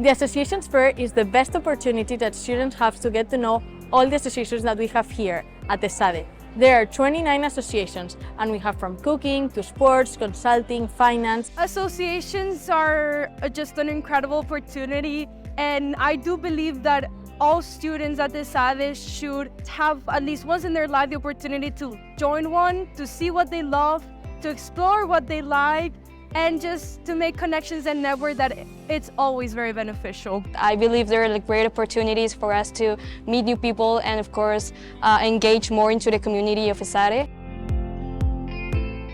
The Associations Fair is the best opportunity that students have to get to know all the associations that we have here at Esade. There are 29 associations, and we have from cooking to sports, consulting, finance. Associations are just an incredible opportunity, and I do believe that all students at Esade should have at least once in their life the opportunity to join one, to see what they love, to explore what they like, and just to make connections and network that it's always very beneficial. I believe there are great opportunities for us to meet new people and of course engage more into the community of Esade.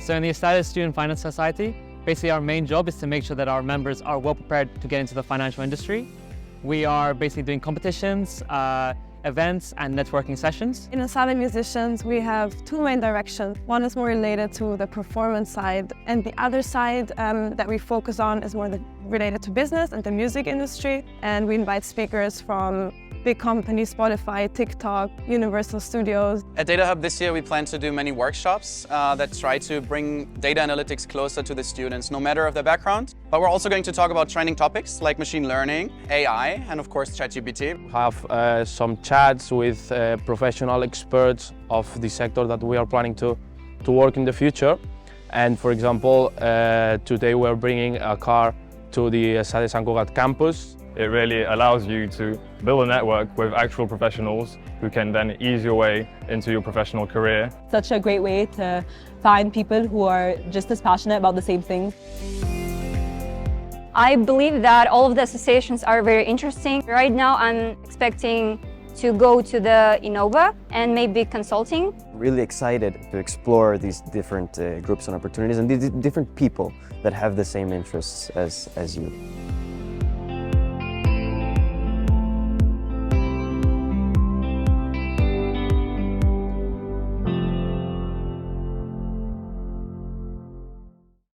So in the Esade Student Finance Society, basically our main job is to make sure that our members are well prepared to get into the financial industry. We are basically doing competitions, events and networking sessions. In Esade Musicians, we have two main directions. One is more related to the performance side, and the other side that we focus on is more related to business and the music industry. And we invite speakers from big companies, Spotify, TikTok, Universal Studios. At Data Hub this year we plan to do many workshops that try to bring data analytics closer to the students, no matter of their background. But we're also going to talk about trending topics like machine learning, AI, and of course ChatGPT. We have some chats with professional experts of the sector that we are planning to work in the future. And for example, today we're bringing a car to the Esade Sant Cugat campus. It really allows you to build a network with actual professionals who can then ease your way into your professional career. Such a great way to find people who are just as passionate about the same things. I believe that all of the associations are very interesting. Right now I'm expecting to go to the Innova and maybe consulting. Really excited to explore these different groups and opportunities and these different people that have the same interests as you.